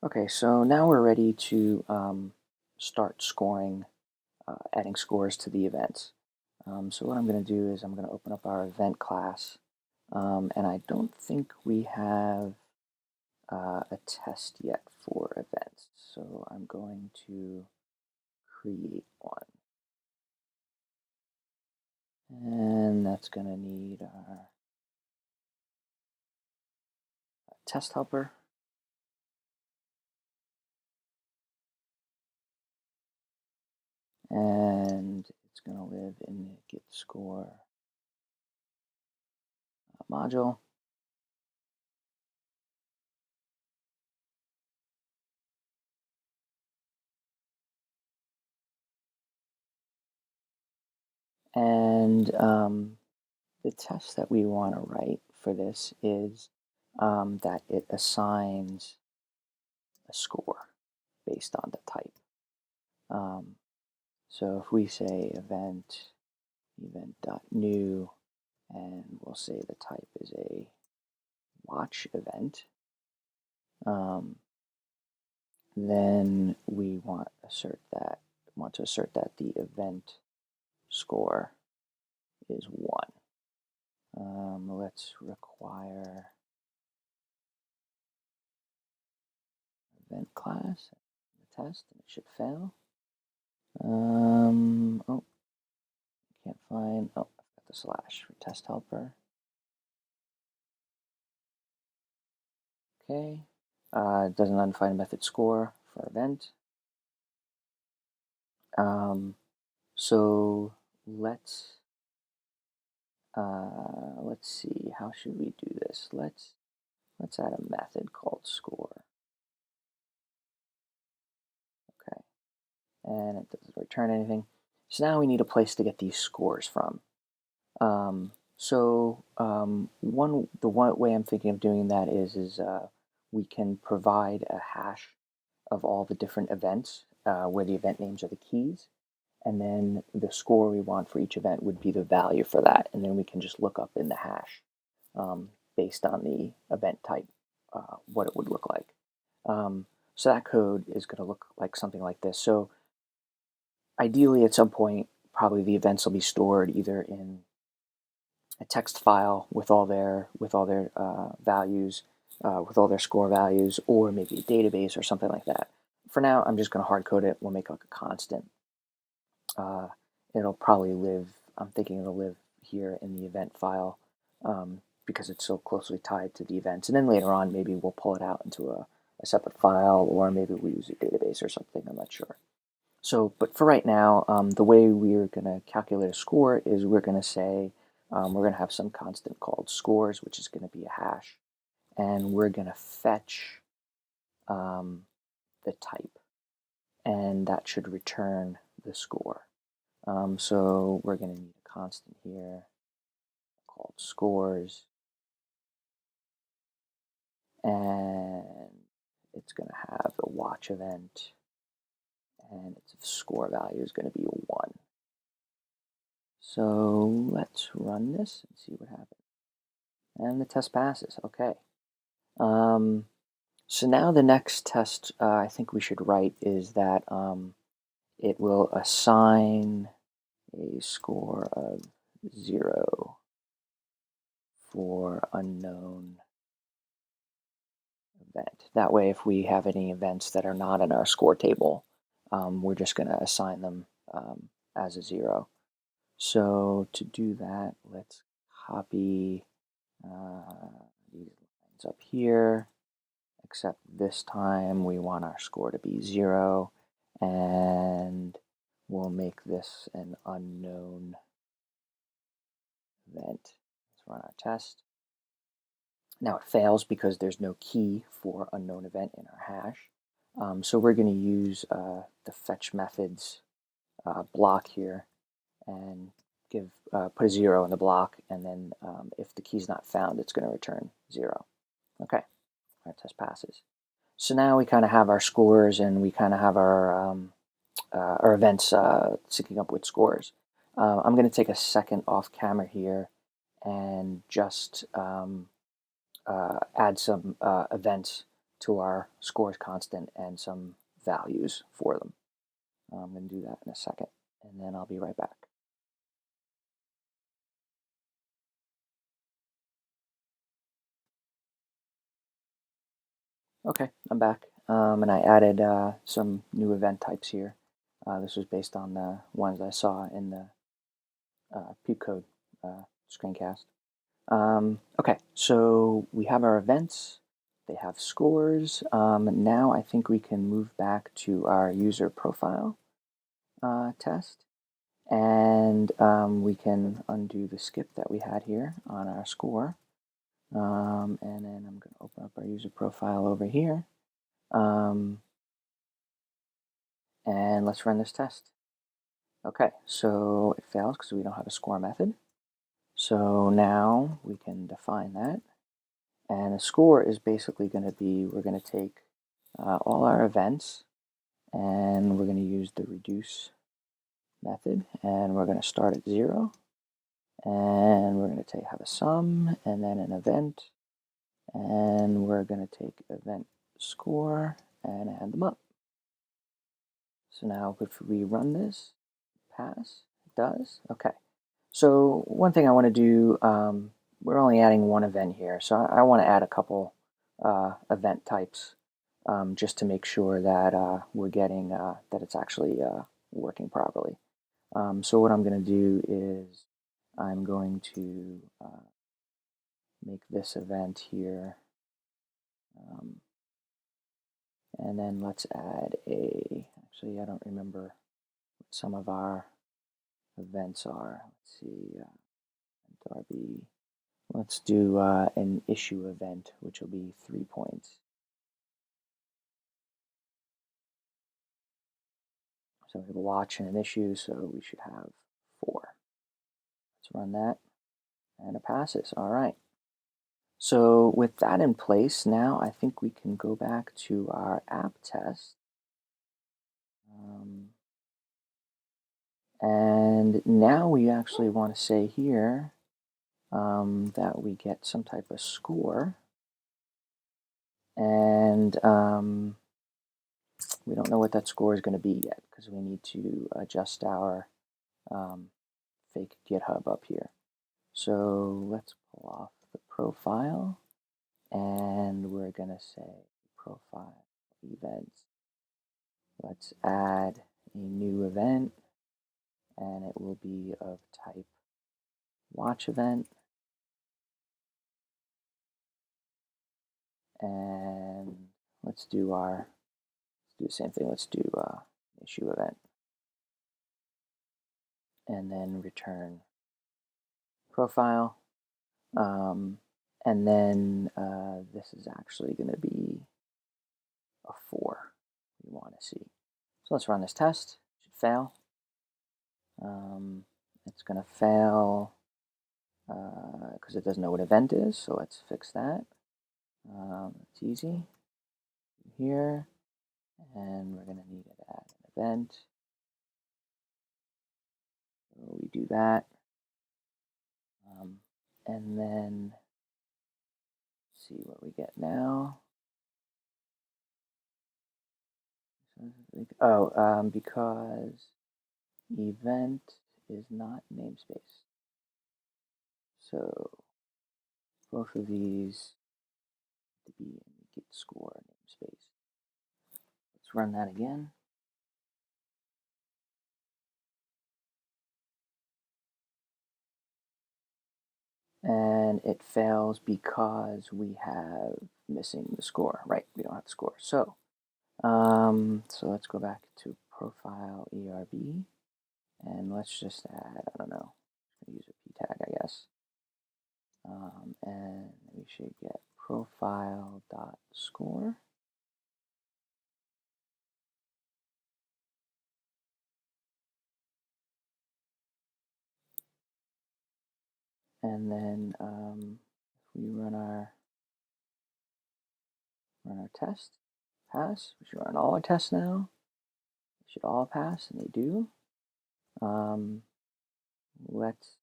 Okay, so now we're ready to start scoring, adding scores to the events. So what I'm going to do is I'm going to open up our event class, and I don't think we have a test yet for events. So I'm going to create one, and that's going to need our test helper. And it's going to live in the GitScore module. And the test that we want to write for this is that it assigns a score based on the type. So if we say event.new, and we'll say the type is a watch event, then we want to assert that the event score is 1. Let's require event class, the test, and it should fail. Oh, can't find, oh, I've got the slash for test helper. Okay, it doesn't undefined method score for event. So let's see, how should we do this? Let's add a method called score. Okay, and it doesn't return anything. So now we need a place to get these scores from. The one way I'm thinking of doing that is we can provide a hash of all the different events where the event names are the keys, and then the score we want for each event would be the value for that, and then we can just look up in the hash based on the event type what it would look like. So that code is going to look like something like this. So ideally, at some point, probably the events will be stored either in a text file with all their values, with all their score values, or maybe a database or something like that. For now, I'm just going to hard code it. We'll make like a constant. It'll probably live. I'm thinking it'll live here in the event file because it's so closely tied to the events. And then later on, maybe we'll pull it out into a separate file, or maybe we'll use a database or something. I'm not sure. So, but for right now, the way we're going to calculate a score is we're going to say we're going to have some constant called scores, which is going to be a hash, and we're going to fetch the type, and that should return the score. So we're going to need a constant here called scores, and it's going to have a watch event, and its score value is going to be 1. So let's run this and see what happens. And the test passes. Okay. So now the next test I think we should write is that it will assign a score of 0 for unknown event. That way, if we have any events that are not in our score table, we're just going to assign them as a 0. So to do that, let's copy these lines up here, except this time we want our score to be 0, and we'll make this an unknown event. Let's run our test. Now it fails because there's no key for unknown event in our hash. So we're going to use the fetch methods block here and put a 0 in the block, and then if the key's not found, it's going to return 0. Okay, our test passes. So now we kind of have our scores, and we kind of have our events syncing up with scores. I'm going to take a second off camera here and just add some events to our scores constant and some values for them. I'm going to do that in a second, and then I'll be right back. Okay, I'm back, and I added some new event types here. This was based on the ones I saw in the peep code screencast. Okay, so we have our events. They have scores. Now I think we can move back to our user profile test, and we can undo the skip that we had here on our score. And then I'm going to open up our user profile over here. And let's run this test. Okay, so it fails because we don't have a score method. So now we can define that. And a score is basically going to be, we're going to take all our events and we're going to use the reduce method, and we're going to start at 0, and we're going to have a sum and then an event, and we're going to take event score and add them up. So now if we run this, pass, it does. Okay. So one thing I want to do, we're only adding one event here, so I want to add a couple event types just to make sure that we're getting, that it's actually working properly. So what I'm going to do is I'm going to make this event here, and then let's add actually I don't remember what some of our events are. Let's see, Darby. Let's do an issue event, which will be 3 points. So we have a watch and an issue, so we should have 4. Let's run that, and it passes. All right. So with that in place, now I think we can go back to our app test. And now we actually want to say here that we get some type of score. And we don't know what that score is going to be yet because we need to adjust our fake GitHub up here. So let's pull off the profile, and we're going to say profile events. Let's add a new event, and it will be of type watch event. And let's do the same thing. Let's do issue event, and then return profile. And then this is actually going to be a 4 we want to see. So let's run this test. It should fail. It's going to fail because it doesn't know what event is. So let's fix that. It's easy. Here, and we're going to need to add an event. So we do that. And then see what we get now. Oh, because event is not namespace. So both of these to be in GitScore namespace. Let's run that again. And it fails because we have missing the score, right? We don't have the score. So, so let's go back to profile ERB, and let's just add, I don't know, use a p tag, I guess. And we should get profile.score. And then if we run our test, pass. We should run all our tests now. They should all pass, and they do. Let's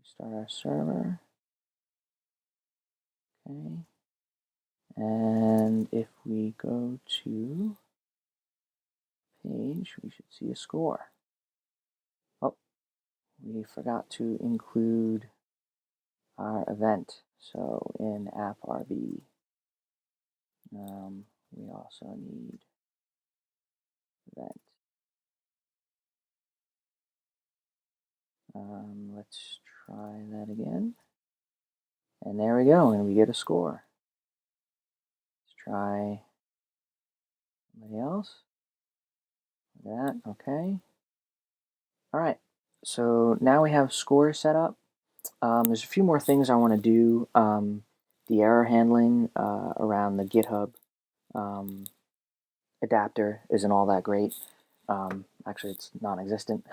start our server. Okay. And if we go to page, we should see a score. Oh, we forgot to include our event. So in app RB, we also need event. Let's try that again. And there we go, and we get a score. Let's try somebody else. That, okay. All right, so now we have scores set up. There's a few more things I want to do. The error handling around the GitHub adapter isn't all that great. Actually, it's non-existent.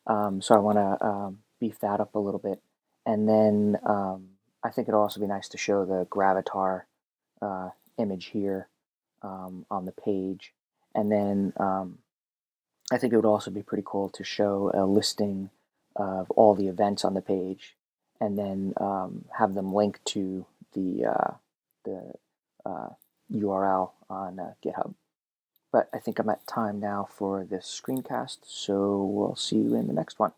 So I want to beef that up a little bit. And then I think it'll also be nice to show the Gravatar image here on the page. And then I think it would also be pretty cool to show a listing of all the events on the page, and then have them link to the URL on GitHub. But I think I'm at time now for this screencast, so we'll see you in the next one.